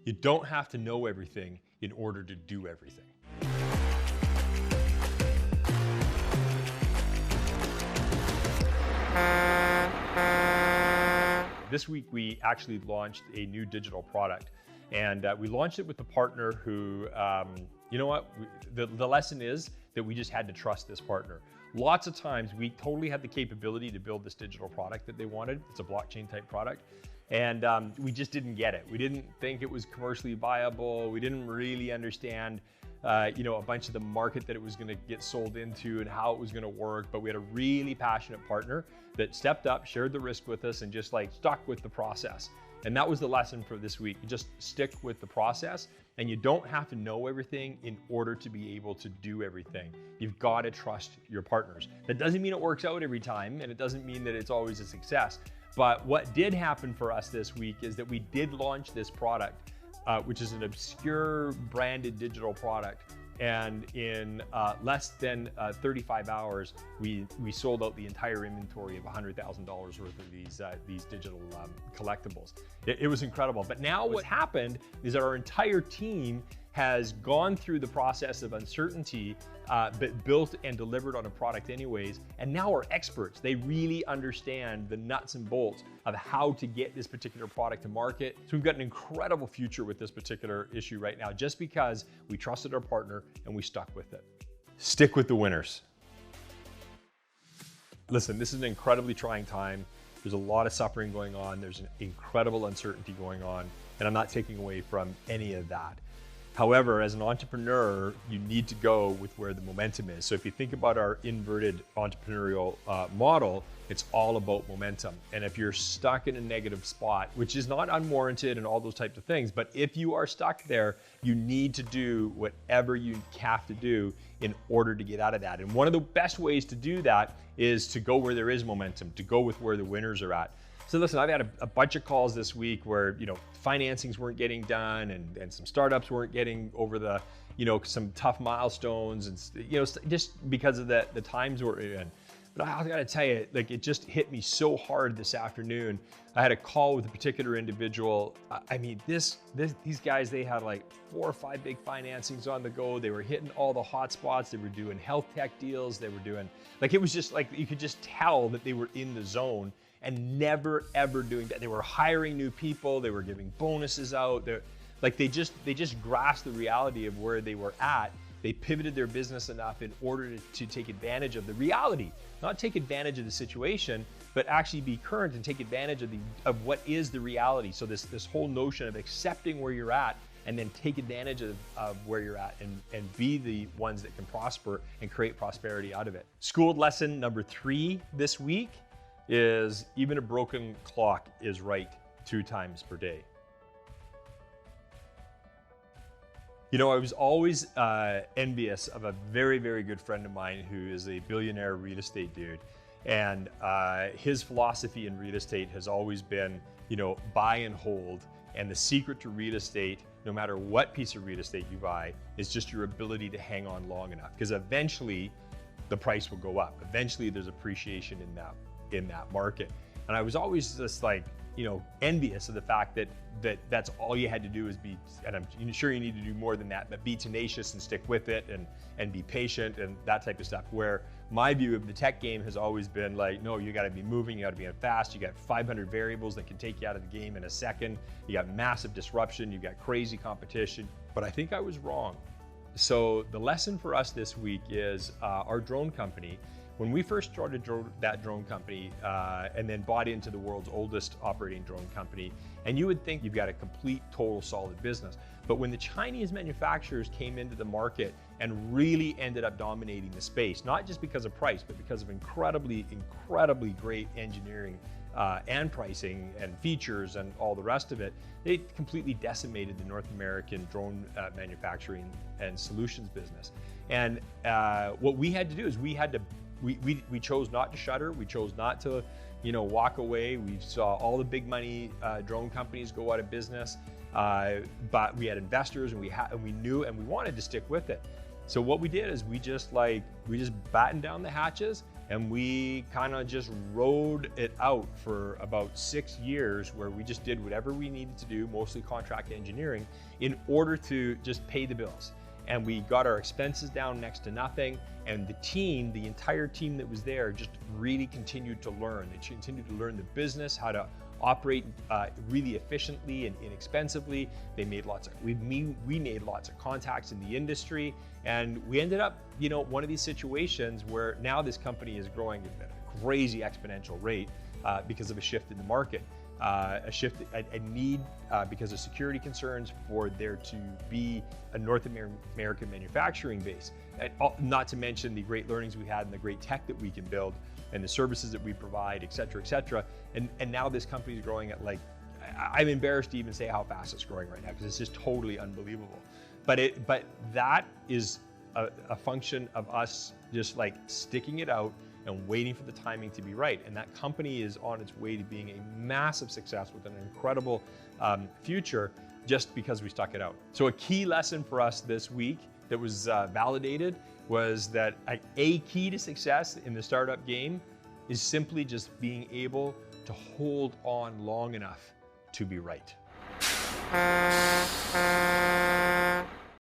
You don't have to know everything in order to do everything. This week, we actually launched a new digital product, and we launched it with a partner who, you know what, the lesson is that we just had to trust this partner. Lots of times, we totally had the capability to build this digital product that they wanted. It's a blockchain type product. And we just didn't get it. We didn't think it was commercially viable. We didn't really understand, you know, a bunch of the market that it was going to get sold into and how it was going to work. But we had a really passionate partner that stepped up, shared the risk with us, and just like stuck with the process. And that was the lesson for this week. You just stick with the process, and you don't have to know everything in order to be able to do everything. You've got to trust your partners. That doesn't mean it works out every time, and it doesn't mean that it's always a success. But what did happen for us this week is that we did launch this product, which is an obscure branded digital product. And in less than 35 hours, we sold out the entire inventory of $100,000 worth of these digital collectibles. It was incredible. But now what happened is that our entire team has gone through the process of uncertainty, but built and delivered on a product anyways, and now are experts. They really understand the nuts and bolts of how to get this particular product to market. So we've got an incredible future with this particular issue right now, just because we trusted our partner and we stuck with it. Stick with the winners. Listen, this is an incredibly trying time. There's a lot of suffering going on. There's an incredible uncertainty going on, and I'm not taking away from any of that. However, as an entrepreneur, you need to go with where the momentum is. So if you think about our inverted entrepreneurial model, it's all about momentum. And if you're stuck in a negative spot, which is not unwarranted and all those types of things, but if you are stuck there, you need to do whatever you have to do in order to get out of that. And one of the best ways to do that is to go where there is momentum, to go with where the winners are at. So listen, I've had a bunch of calls this week where, you know, financings weren't getting done and some startups weren't getting over the, you know, some tough milestones and, you know, just because of the times we're in. But I gotta tell you, like, it just hit me so hard this afternoon. I had a call with a particular individual. I mean, these guys, they had like 4 or 5 big financings on the go. They were hitting all the hot spots. They were doing health tech deals. They were doing, like, it was just like, you could just tell that they were in the zone and never ever doing that. They were hiring new people. They were giving bonuses out. They just grasped the reality of where they were at. They pivoted their business enough in order to take advantage of the reality, not take advantage of the situation, but actually be current and take advantage of what is the reality. So this whole notion of accepting where you're at and then take advantage of where you're at and be the ones that can prosper and create prosperity out of it. Schooled lesson number 3 this week is even a broken clock is right 2 times per day. You know, I was always envious of a very, very good friend of mine who is a billionaire real estate dude. And his philosophy in real estate has always been, you know, buy and hold. And the secret to real estate, no matter what piece of real estate you buy, is just your ability to hang on long enough. Because eventually the price will go up. Eventually there's appreciation in that market. And I was always just like, you know, envious of the fact that that's all you had to do is be, and I'm sure you need to do more than that, but be tenacious and stick with it and be patient and that type of stuff. Where my view of the tech game has always been like, no, you got to be moving, you got to be fast, you got 500 variables that can take you out of the game in a second, you got massive disruption, you got crazy competition. But I think I was wrong. So the lesson for us this week is our drone company. When we first started that drone company and then bought into the world's oldest operating drone company, and you would think you've got a complete, total, solid business. But when the Chinese manufacturers came into the market and really ended up dominating the space, not just because of price, but because of incredibly, incredibly great engineering and pricing and features and all the rest of it, they completely decimated the North American drone manufacturing and solutions business. And what we had to do is we chose not to shutter. We chose not to, you know, walk away. We saw all the big money drone companies go out of business, but we had investors and we knew and we wanted to stick with it. So what we did is we just battened down the hatches And we kind of just rode it out for about 6 years, where we just did whatever we needed to do, mostly contract engineering, in order to just pay the bills. And we got our expenses down next to nothing. And the team, the entire team that was there, just really continued to learn. They continued to learn the business, how to operate really efficiently and inexpensively. We made lots of contacts in the industry, and we ended up, one of these situations where now this company is growing at a crazy exponential rate because of a shift in the market, a need because of security concerns for there to be a North American manufacturing base. Not to mention the great learnings we had and the great tech that we can build and the services that we provide, et cetera, et cetera. And now this company is growing at I'm embarrassed to even say how fast it's growing right now, because it's just totally unbelievable. But that is a function of us just sticking it out and waiting for the timing to be right. And that company is on its way to being a massive success with an incredible future, just because we stuck it out. So a key lesson for us this week that was validated was that a key to success in the startup game is simply just being able to hold on long enough to be right.